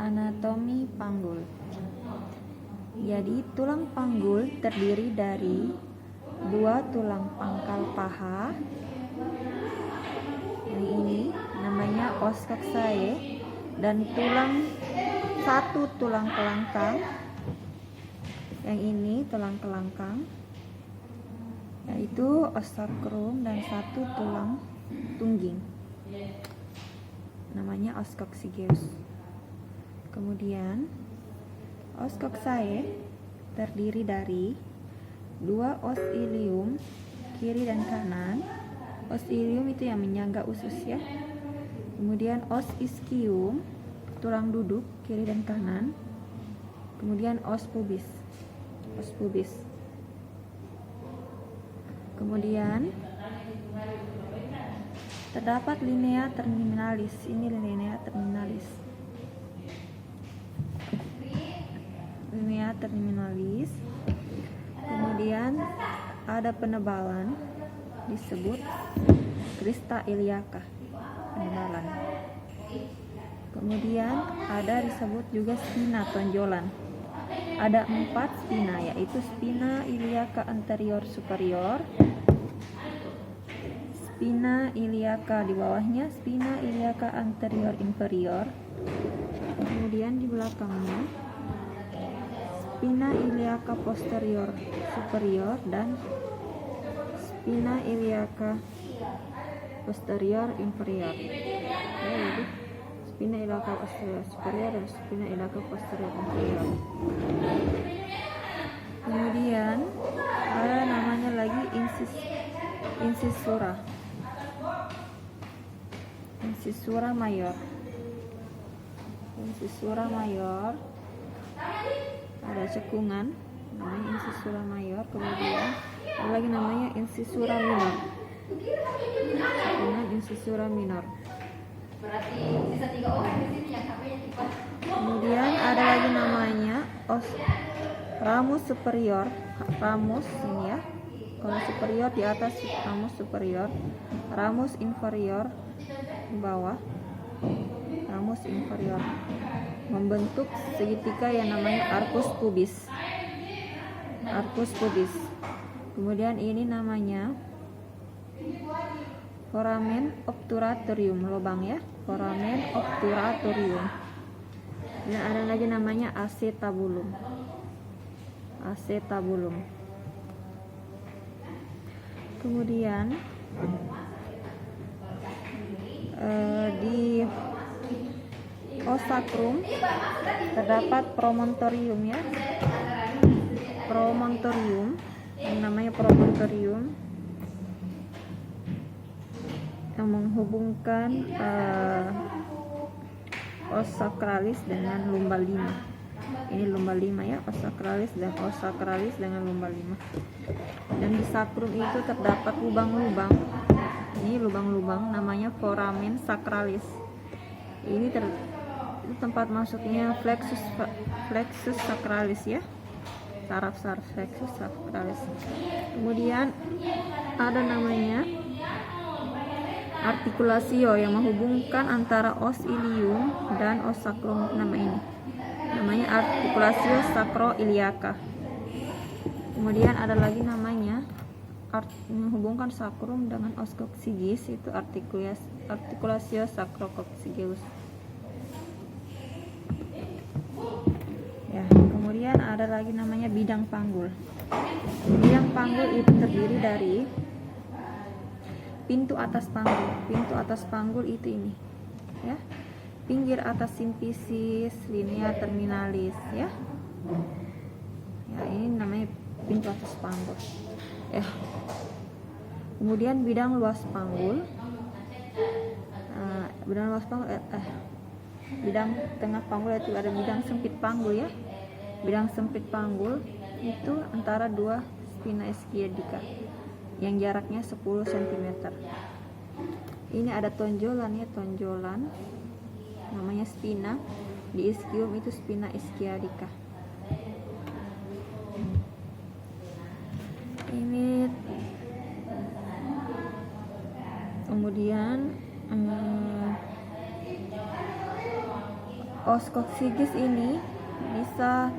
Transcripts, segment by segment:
Anatomi panggul. Jadi tulang panggul terdiri dari dua tulang pangkal paha. Yang ini namanya os coxae, dan satu tulang kelangkang. Yang ini tulang kelangkang, yaitu os sacrum, dan satu tulang tungging namanya os coccygeus. Kemudian os coxae terdiri dari dua os ilium kiri dan kanan. Os ilium itu yang menyangga usus ya. Kemudian os ischium, tulang duduk kiri dan kanan. Kemudian os pubis. Kemudian terdapat linea terminalis. Ini linea terminalis. Kemudian ada penebalan disebut crista iliaca, penebalan. Kemudian ada disebut juga spina tonjolan. Ada 4 spina, yaitu spina iliaca anterior superior, spina iliaca di bawahnya, spina iliaca anterior inferior. Kemudian di belakangnya spina iliaca posterior superior dan spina iliaca posterior inferior. Jadi spina iliaca posterior superior dan spina iliaca posterior inferior. Kemudian ada namanya lagi incisura mayor. Ada cekungan namanya incisura mayor. Kemudian ada lagi namanya incisura minor. Cekungan incisura minor. Kemudian ada lagi namanya os ramus superior. Ramus ini ya. Kalau superior di atas, ramus superior. Ramus inferior di bawah. Ramus inferior membentuk segitiga yang namanya arcus pubis. Kemudian ini namanya foramen obturatorium, lubang ya, foramen obturatorium. Dan ada lagi namanya acetabulum. Kemudian di os sacrum terdapat promontorium ya. Yang namanya promontorium yang menghubungkan os sacralis dengan lumbar 5. Ini lumbar 5 ya, os sacralis dengan lumbar 5. Dan di sacrum itu terdapat lubang-lubang. Ini lubang-lubang namanya foramen sacralis. Ini itu tempat masuknya flexus sacralis ya, saraf flexus sacralis. Kemudian ada namanya articulatio yang menghubungkan antara os ilium dan os sacrum. Namanya articulatio sacroiliaca. Kemudian ada lagi namanya menghubungkan sacrum dengan os coccygeus, itu articulatio sacrococcygeus. Ya, kemudian ada lagi namanya bidang panggul. Bidang panggul itu terdiri dari pintu atas panggul itu ini ya, pinggir atas simfisis, linea terminalis ya. Ini namanya pintu atas panggul ya. Kemudian bidang luas panggul. Bidang tengah panggul itu ada bidang sempit panggul ya. Bidang sempit panggul itu antara dua spina ischiadica yang jaraknya 10 cm. Ini ada tonjolan ya, namanya spina. Di ischium itu spina ischiadica. Ini kemudian os koksigis ini bisa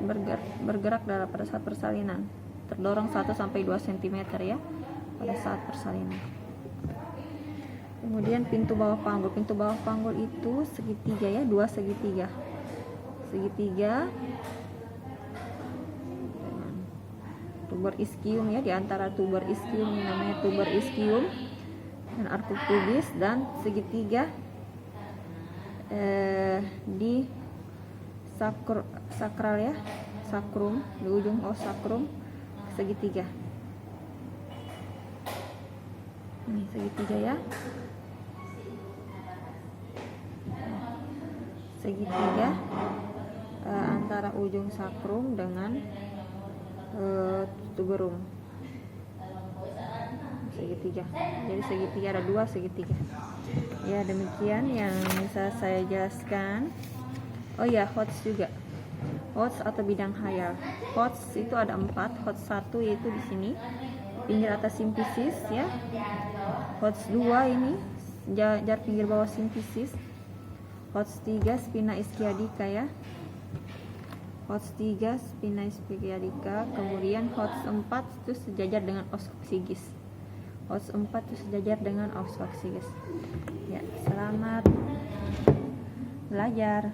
bergerak pada saat persalinan, terdorong 1-2 cm ya pada saat persalinan. Kemudian pintu bawah panggul itu segitiga ya, 2 segitiga dengan tuber ischium ya, di antara tuber ischium ini namanya tuber ischium dan arkuk pubis, dan segitiga di sakral ya, sakrum, di ujung os sakrum segitiga. Ini segitiga ya, segitiga antara ujung sakrum dengan tuberum, segitiga. Jadi segitiga ada 2 segitiga. Ya, demikian yang bisa saya jelaskan. Oh ya, HOTS juga. HOTS atau bidang khayal. HOTS itu ada 4. HOTS 1 yaitu di sini, pinggir atas simfisis ya. HOTS 2 ini jar pinggir bawah simfisis. HOTS 3 spina ischiadica ya. HOTS 3 spina ischiadica. Kemudian HOTS 4 itu sejajar dengan os koksigis. HOTS 4 itu sejajar dengan os koksigis. Ya, selamat belajar.